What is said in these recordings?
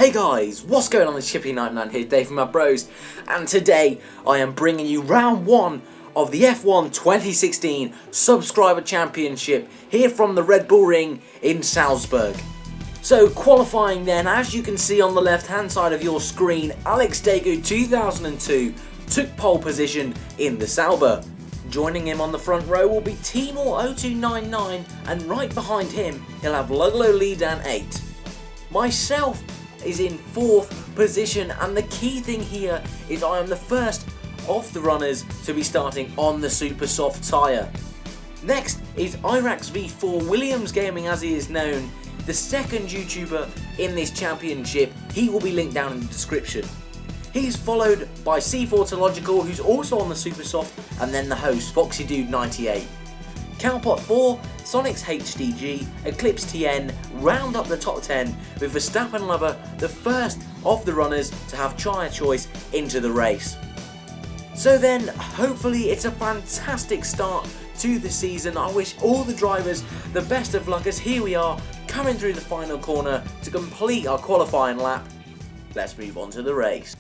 Hey guys, what's going on? It's Chippyking99 here, Dave from my bros, and today I am bringing you round 1 of the F1 2016 Subscriber Championship here from the Red Bull Ring in Salzburg. So qualifying then, as you can see on the left hand side of your screen, Foxydude98 took pole position in the Sauber. Joining him on the front row will be Foxydude98, and right behind him he'll have Foxydude98. Myself is in 4th position, and the key thing here is I am the first of the runners to be starting on the super soft tyre. Next is Irax V4 Williams Gaming, as he is known, the second YouTuber in this championship. He will be linked down in the description. He's followed by C4Tological, who's also on the super soft, and then the host Foxydude98. Cowpot 4, Sonic's HDG, Eclipse TN round up the top 10, with Verstappen Lover the first of the runners to have tyre choice into the race. So then, hopefully it's a fantastic start to the season. I wish all the drivers the best of luck, as here we are coming through the final corner to complete our qualifying lap. Let's move on to the race.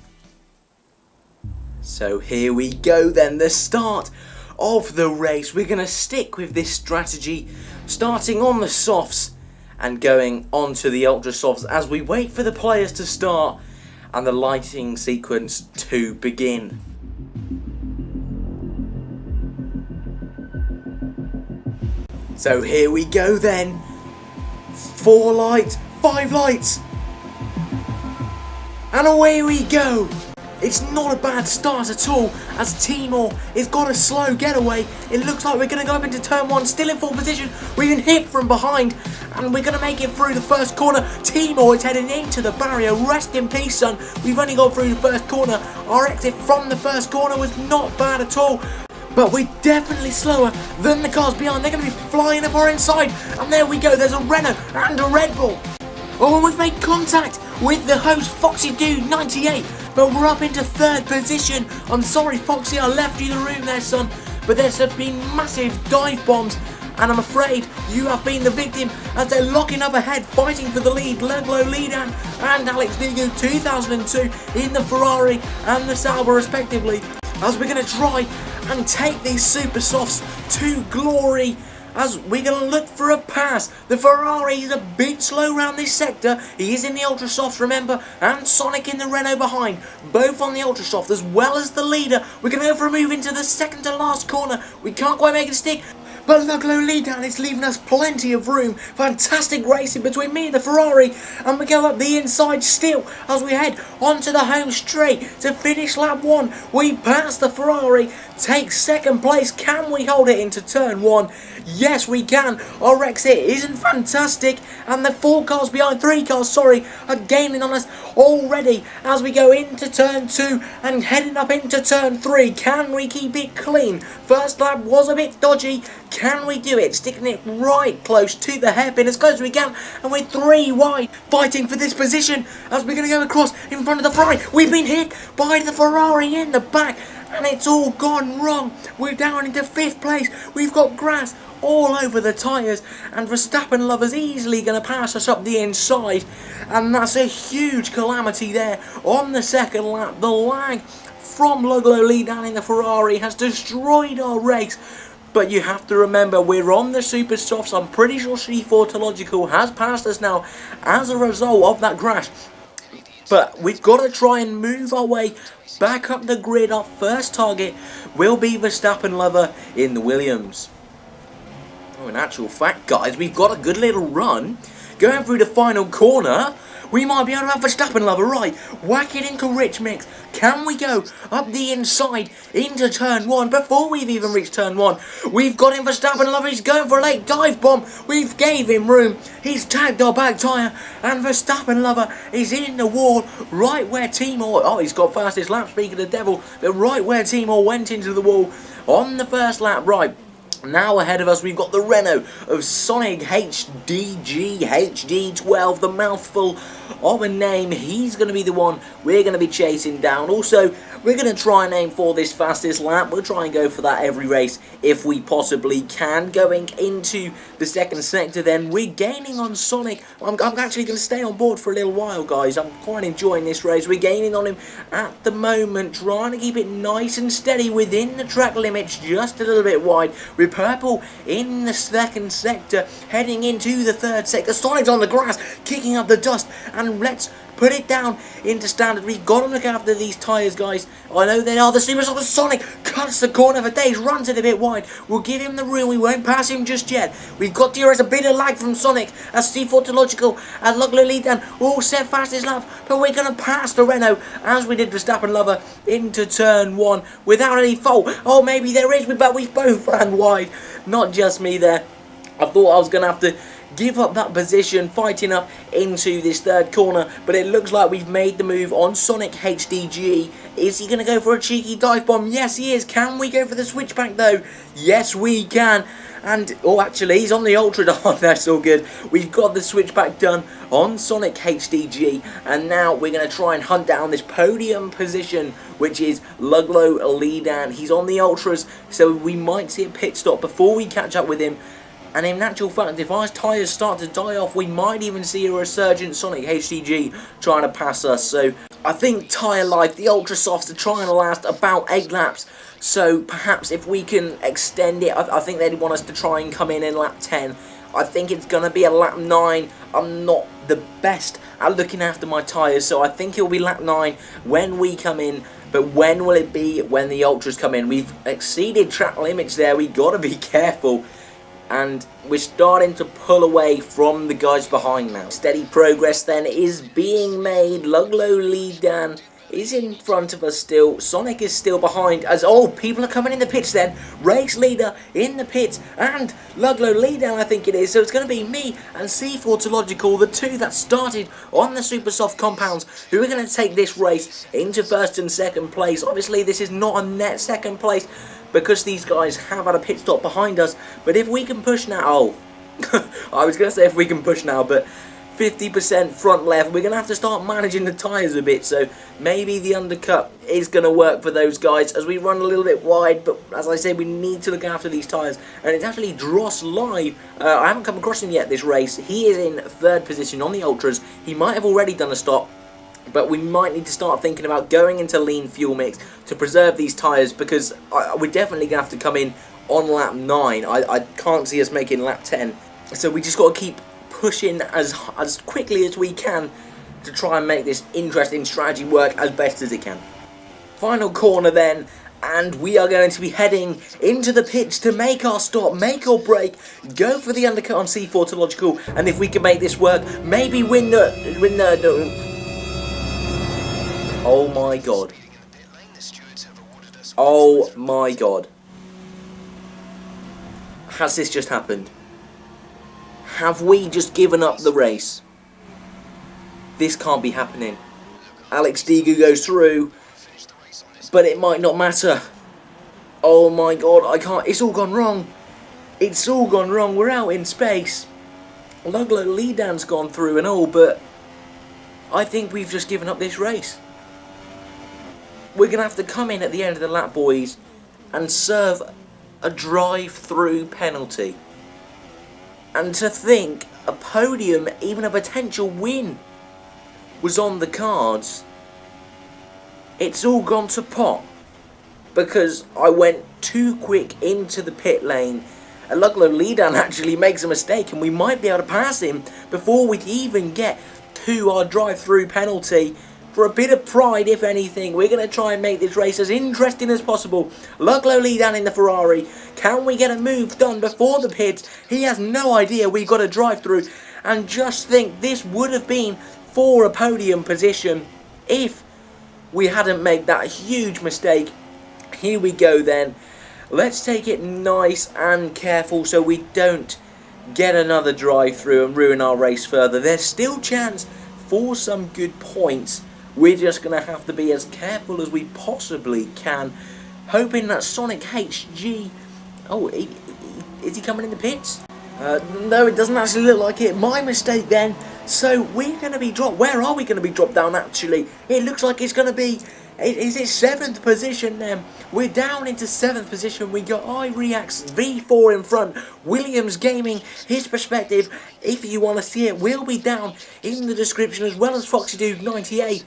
So here we go then, the start of the race. We're going to stick with this strategy, starting on the softs and going on to the ultra softs as we wait for the players to start and the lighting sequence to begin. So here we go then, 4 lights, 5 lights, and away we go. It's not a bad start at all, as Timor has got a slow getaway. It looks like we're going to go up into turn 1, still in 4th position. We've been hit from behind, and we're going to make it through the first corner. Timor is heading into the barrier. Rest in peace, son. We've only got through the first corner. Our exit from the first corner was not bad at all, but we're definitely slower than the cars behind. They're going to be flying up our inside, and there we go. There's a Renault and a Red Bull. Oh, and we've made contact with the host Foxydude98. But we're up into 3rd position. I'm sorry, Foxy, I left you the room there, son. But there's been massive dive bombs, and I'm afraid you have been the victim, as they're locking up ahead, fighting for the lead. Foxydude98 and Foxydude98 in the Ferrari and the Sauber, respectively, as we're going to try and take these super softs to glory, as we're going to look for a pass. The Ferrari is a bit slow around this sector. He is in the ultra soft, remember, and Sonic in the Renault behind, both on the ultra soft as well as the leader. We're going to go for a move into the second to last corner. We can't quite make it stick, but Foxydude98 is leaving us plenty of room. Fantastic racing between me and the Ferrari, and we go up the inside still as we head onto the home straight to finish lap 1. We pass the Ferrari, take 2nd place. Can we hold it into turn 1? Yes, we can. Our exit isn't fantastic, and the 3 cars, are gaining on us already as we go into turn 2 and heading up into turn 3. Can we keep it clean? First lap was a bit dodgy. Can we do it? Sticking it right close to the hairpin, as close as we can, and we're 3 wide, fighting for this position as we're going to go across in front of the Ferrari. We've been hit by the Ferrari in the back, and it's all gone wrong. We're down into 5th place. We've got grass all over the tyres, and Verstappen Lover's easily going to pass us up the inside, and that's a huge calamity there on the 2nd lap. The lag from Foxydude98 in the Ferrari has destroyed our race, but you have to remember we're on the super softs. I'm pretty sure C4Tological has passed us now as a result of that crash, but we've got to try and move our way back up the grid. Our first target will be Verstappen Lover in the Williams. Oh, in actual fact, guys, we've got a good little run going through the final corner. We might be able to have Verstappen Lover, right? Whack it into Rich Mix. Can we go up the inside into turn 1 before we've even reached turn 1? We've got him, Verstappen Lover. He's going for a late dive bomb. We've gave him room. He's tagged our back tyre, and Verstappen Lover is in the wall right where Timor... Oh, he's got fastest lap, speaking of the devil. But right where Timor went into the wall on the first lap, right. Now ahead of us we've got the Renault of Sonic HD12, the mouthful of a name. He's going to be the one we're going to be chasing down. Also, we're going to try and aim for this fastest lap. We'll try and go for that every race if we possibly can. Going into the second sector then, we're gaining on Sonic. I'm actually going to stay on board for a little while, guys. I'm quite enjoying this race. We're gaining on him at the moment, trying to keep it nice and steady within the track limits, just a little bit wide. We're purple in the second sector, heading into the third sector. Sonic's on the grass, kicking up the dust, and let's put it down into standard. We've got to look after these tyres, guys. I know they are the supersonic. Sonic cuts the corner for days, runs it a bit wide. We'll give him the room. We won't pass him just yet. We've got to erase a bit of lag from Sonic as C4 and Luglo lead down. All set fastest lap, but we're going to pass the Renault as we did Verstappen Lover into turn 1 without any fault. Oh, maybe there is, but we both ran wide. Not just me there. I thought I was going to have to give up that position, fighting up into this third corner, but it looks like we've made the move on Sonic HDG. Is he going to go for a cheeky dive bomb? Yes, he is. Can we go for the switchback, though? Yes, we can. And, oh, actually, he's on the Ultra. Oh, that's all good. We've got the switchback done on Sonic HDG, and now we're going to try and hunt down this podium position, which is Luglo Leadan. He's on the Ultras, so we might see a pit stop before we catch up with him. And in actual fact, if our tyres start to die off, we might even see a resurgent Sonic HDG trying to pass us. So I think tyre life, the Ultra Softs are trying to last about 8 laps. So perhaps if we can extend it, I think they'd want us to try and come in lap 10. I think it's going to be a lap 9. I'm not the best at looking after my tyres, so I think it'll be lap 9 when we come in. But when will it be when the Ultras come in? We've exceeded track limits there. We've got to be careful. And we're starting to pull away from the guys behind now. Steady progress then is being made. Luglo Leadan is in front of us still. Sonic is still behind as, oh, people are coming in the pits then. Race leader in the pits and Luglo Leadan, I think it is. So it's going to be me and C4, the two that started on the Super Soft compounds, who are going to take this race into first and second place. Obviously, this is not a net second place, because these guys have had a pit stop behind us. But if we can push now, oh, I was going to say if we can push now, but 50% front left, we're going to have to start managing the tyres a bit. So maybe the undercut is going to work for those guys as we run a little bit wide. But as I said, we need to look after these tyres. And it's actually Dross Live. I haven't come across him yet this race. He is in third position on the Ultras. He might have already done a stop, but we might need to start thinking about going into lean fuel mix to preserve these tyres, because we're definitely going to have to come in on lap 9. I can't see us making lap 10. So we just got to keep pushing as quickly as we can to try and make this interesting strategy work as best as it can. Final corner then, and we are going to be heading into the pits to make our stop, make or break, go for the undercut on C4, and if we can make this work, maybe win the oh my god. Oh my god. Has this just happened? Have we just given up the race? This can't be happening. Alex Digu goes through, but it might not matter. Oh my god, I can't. It's all gone wrong. It's all gone wrong. We're out in space. Luglo Leadan's gone through and all, but I think we've just given up this race. We're going to have to come in at the end of the lap, boys, and serve a drive-through penalty. And to think a podium, even a potential win, was on the cards, it's all gone to pot. Because I went too quick into the pit lane. And Luglo Leadan actually makes a mistake, and we might be able to pass him before we even get to our drive-through penalty. For a bit of pride, if anything, we're going to try and make this race as interesting as possible. Luglo Leadan in the Ferrari. Can we get a move done before the pits? He has no idea we've got a drive-through. And just think, this would have been for a podium position if we hadn't made that huge mistake. Here we go then. Let's take it nice and careful so we don't get another drive-through and ruin our race further. There's still chance for some good points. We're just going to have to be as careful as we possibly can, hoping that Sonic HG, oh, Is he coming in the pits? No, it doesn't actually look like it. My mistake then. So we're going to be dropped. Where are we going to be dropped down actually? It looks like it's going to be... Is it 7th position then? We're down into 7th position. We got iReact's V4 in front. Williams Gaming, his perspective, if you want to see it, will be down in the description, as well as Foxydude98.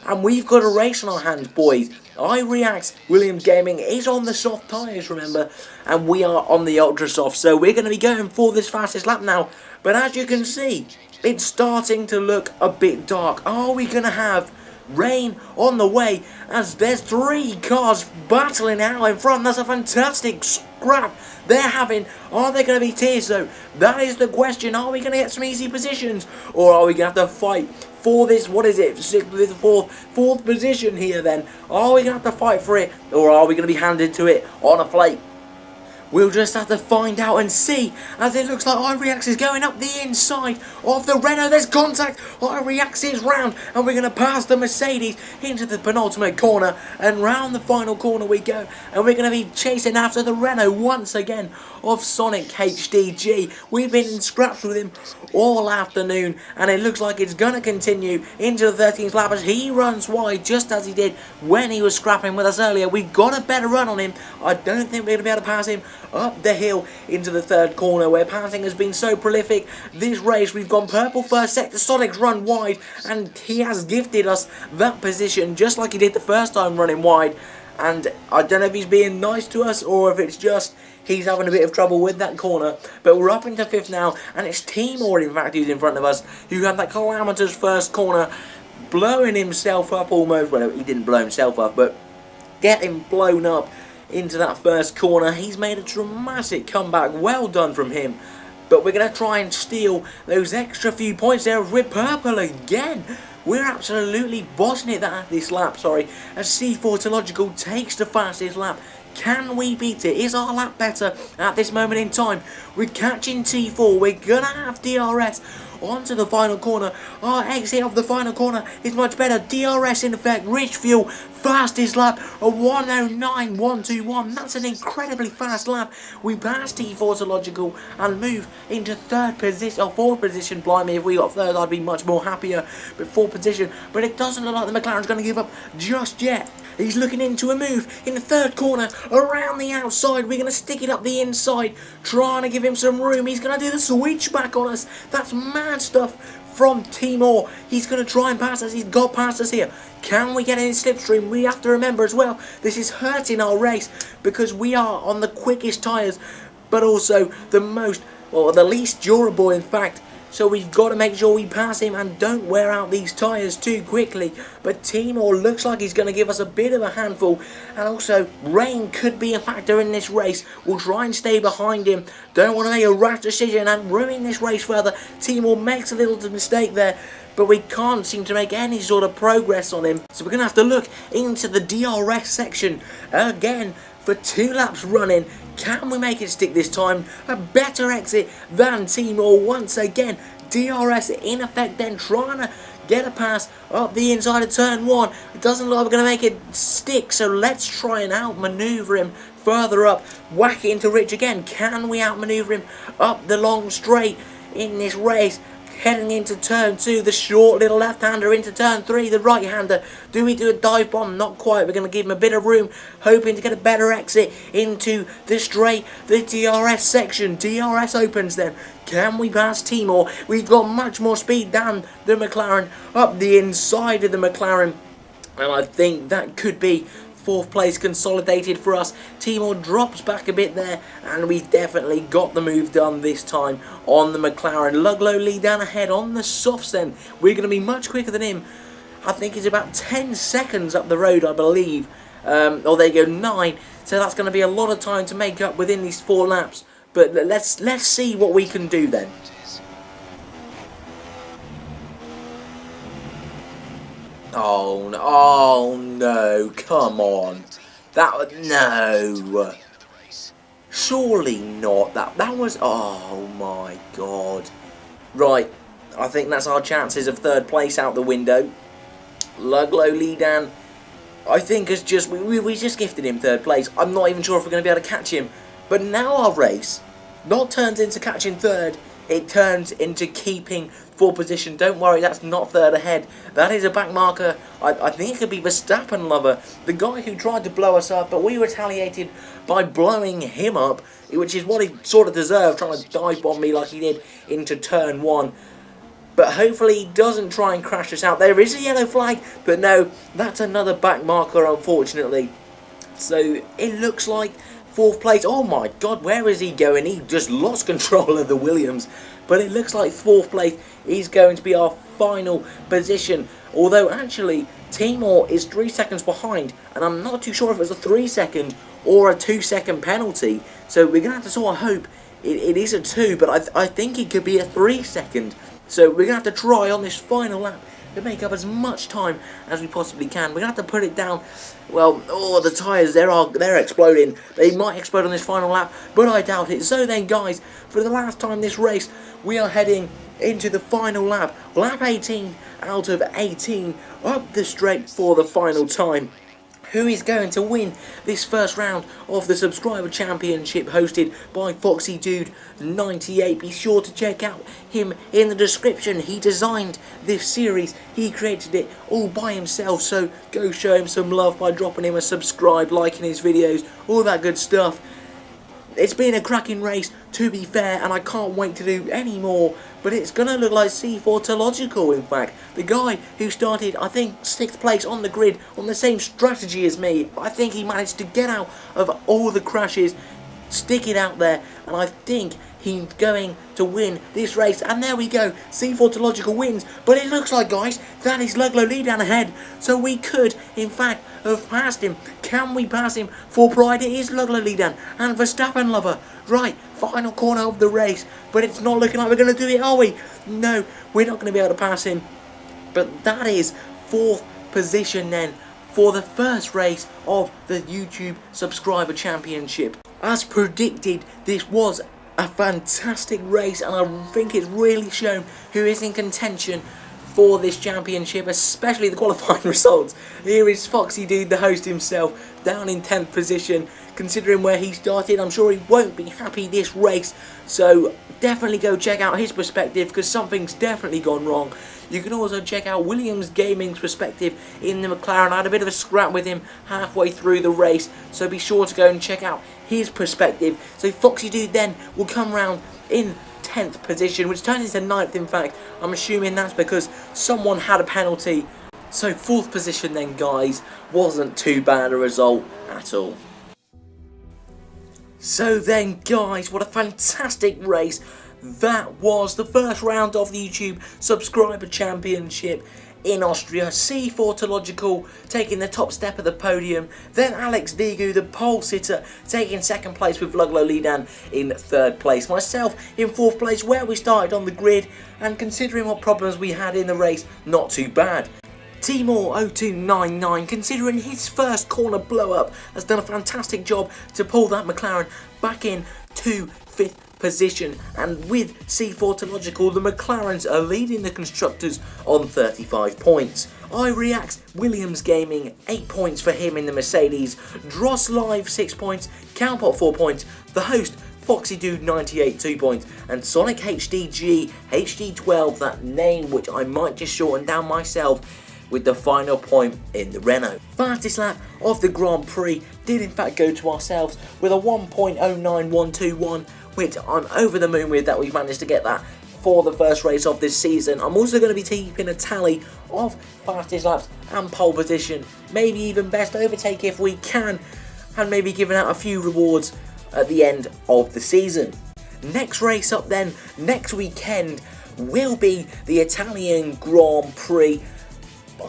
And we've got a race on our hands, boys. iReact's Williams Gaming is on the soft tyres, remember, and we are on the ultra soft. So we're going to be going for this fastest lap now. But as you can see, it's starting to look a bit dark. Are we going to have rain on the way, as there's 3 cars battling out in front? That's a fantastic scrap they're having. Are there going to be tears though? That is the question. Are we going to get some easy positions, or are we going to have to fight for this, what is it, fourth position here then? Are we going to have to fight for it, or are we going to be handed to it on a plate? We'll just have to find out and see, as it looks like iReacts is going up the inside of the Renault. There's contact. iReacts is round, and we're going to pass the Mercedes into the penultimate corner, and round the final corner we go, and we're going to be chasing after the Renault once again of Sonic HDG. We've been in scraps with him all afternoon, and it looks like it's going to continue into the 13th lap as he runs wide, just as he did when he was scrapping with us earlier. We've got a better run on him. I don't think we're going to be able to pass him up the hill into the 3rd corner, where passing has been so prolific this race. We've gone purple first sector, Sonic's run wide, and he has gifted us that position just like he did the first time running wide. And I don't know if he's being nice to us, or if it's just he's having a bit of trouble with that corner. But we're up into 5th now, and it's Timor in fact who's in front of us, who had that calamitous first corner, blowing himself up almost. Well, he didn't blow himself up, but getting blown up into that first corner. He's made a dramatic comeback. Well done from him. But we're going to try and steal those extra few points there with purple again. We're absolutely bossing it this lap, sorry, as C4 takes the fastest lap. Can we beat it? Is our lap better at this moment in time? We're catching T4. We're going to have DRS onto the final corner. Our exit of the final corner is much better. DRS in effect. Rich fuel. Fastest lap. A 109.121. That's an incredibly fast lap. We pass T4 and move into 3rd position, or 4th position. Blimey, if we got 3rd, I'd be much more happier. But 4th position. But it doesn't look like the McLaren's going to give up just yet. He's looking into a move in the 3rd corner, around the outside. We're going to stick it up the inside, trying to give him some room. He's going to do the switchback on us. That's mad stuff from Timor. He's going to try and pass us. He's got past us here. Can we get in his slipstream? We have to remember as well, this is hurting our race, because we are on the quickest tyres, but also the least durable in fact. So we've got to make sure we pass him and don't wear out these tyres too quickly. But Timor looks like he's going to give us a bit of a handful. And also, rain could be a factor in this race. We'll try and stay behind him. Don't want to make a rash decision and ruin this race further. Timor makes a little mistake there, but we can't seem to make any sort of progress on him. So we're going to have to look into the DRS section again for 2 laps running. Can we make it stick this time? A better exit than Timor once again. DRS in effect then, trying to get a pass up the inside of turn 1. It doesn't look like we're going to make it stick, so let's try and outmaneuver him further up. Whack it into Rich again. Can we outmaneuver him up the long straight in this race? Heading into turn 2, the short little left-hander into turn 3, the right-hander. Do we do a dive bomb? Not quite. We're going to give him a bit of room, hoping to get a better exit into the straight, the DRS section. DRS opens then. Can we pass Timor? We've got much more speed than the McLaren, up the inside of the McLaren. And I think that could be 4th place consolidated for us. Timor drops back a bit there, and we've definitely got the move done this time on the McLaren. Luglow lead down ahead on the softs then. We're going to be much quicker than him. I think it's about 10 seconds up the road, I believe. Or there you go, 9. So that's going to be a lot of time to make up within these 4 laps. But let's see what we can do then. Oh no, come on. No. Surely not. That was, oh my god. Right, I think that's our chances of 3rd place out the window. Luglow Lidan, I think has we just gifted him 3rd place. I'm not even sure if we're going to be able to catch him. But now our race not turns into catching third, it turns into keeping 4th position. Don't worry, that's not third ahead. That is a back marker. I think it could be Verstappen lover, the guy who tried to blow us up, but we retaliated by blowing him up, which is what he sort of deserved, trying to dive bomb me like he did into turn 1. But hopefully he doesn't try and crash us out. There is a yellow flag, but no, that's another back marker, unfortunately. So it looks like 4th place. Oh my god, where is he going? He just lost control of the Williams. But it looks like 4th place is going to be our final position. Although actually, Timor is 3 seconds behind. And I'm not too sure if it's a 3 second or a 2 second penalty. So we're going to have to sort of hope it is a 2. But I think it could be a 3 second. So we're going to have to try on this final lap to make up as much time as we possibly can. We're going to have to put it down. Well, oh, the tyres, they're exploding. They might explode on this final lap, but I doubt it. So then, guys, for the last time this race, we are heading into the final lap. Lap 18 out of 18, up the straight for the final time. Who is going to win this first round of the Subscriber Championship hosted by Foxydude98? Be sure to check out him in the description. He designed this series. He created it all by himself. So go show him some love by dropping him a subscribe, liking his videos, all that good stuff. It's been a cracking race, to be fair, and I can't wait to do any more. But it's going to look like C4Tological, in fact. The guy who started, I think, 6th place on the grid on the same strategy as me. I think he managed to get out of all the crashes, stick it out there, and I think he's going to win this race. And there we go, C4Tological wins. But it looks like, guys, that is Luglo Lee down ahead. So we could, in fact, have passed him. Can we pass him for pride? It is Luglo Lee down and Verstappen lover. Right, final corner of the race. But it's not looking like we're going to do it, are we? No, we're not going to be able to pass him. But that is 4th position then for the first race of the YouTube Subscriber Championship. As predicted, this was a fantastic race, and I think it's really shown who is in contention for this championship, especially the qualifying results. Here is Foxy Dude, the host himself, down in 10th position. Considering where he started, I'm sure he won't be happy this race. So definitely go check out his perspective, because something's definitely gone wrong. You can also check out Williams Gaming's perspective in the McLaren. I had a bit of a scrap with him halfway through the race, so be sure to go and check out his perspective. So Foxy Dude then will come round in 10th position, which turns into 9th in fact. I'm assuming that's because someone had a penalty. So 4th position then, guys, wasn't too bad a result at all. So then, guys, what a fantastic race that was. The first round of the YouTube Subscriber Championship in Austria. C4Tological taking the top step of the podium. Then Alex Digu, the pole sitter, taking 2nd place with Luglo Lidan in 3rd place. Myself in 4th place, where we started on the grid. And considering what problems we had in the race, not too bad. Chippyking99, considering his first corner blow-up, has done a fantastic job to pull that McLaren back in to 5th position. And with C4Tological, the McLarens are leading the constructors on 35 points. iReact's Williams Gaming, 8 points for him in the Mercedes. Dross Live, 6 points. Cowpot, 4 points. The host, Foxydude98, 2 points, and Sonic HDG, HD12, that name which I might just shorten down myself, with the final point in the Renault. Fastest lap of the Grand Prix did in fact go to ourselves with a 1.09121, which I'm over the moon with that we've managed to get that for the first race of this season. I'm also going to be keeping a tally of fastest laps and pole position, maybe even best overtake if we can, and maybe giving out a few rewards at the end of the season. Next race up then, next weekend, will be the Italian Grand Prix.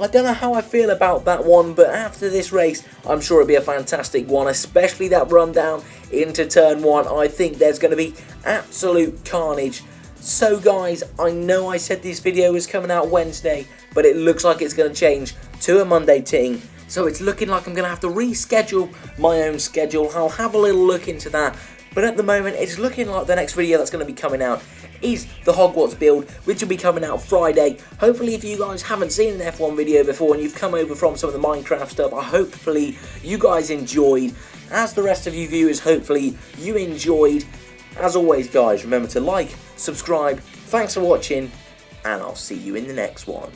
I don't know how I feel about that one, but after this race, I'm sure it'll be a fantastic one, especially that run down into turn 1. I think there's going to be absolute carnage. So guys, I know I said this video was coming out Wednesday, but it looks like it's going to change to a Monday ting. So it's looking like I'm going to have to reschedule my own schedule. I'll have a little look into that. But at the moment, it's looking like the next video that's going to be coming out is the Hogwarts build, which will be coming out Friday. Hopefully, if you guys haven't seen an F1 video before and you've come over from some of the Minecraft stuff, hopefully you guys enjoyed. As the rest of you viewers, hopefully you enjoyed. As always, guys, remember to like, subscribe, thanks for watching, and I'll see you in the next one.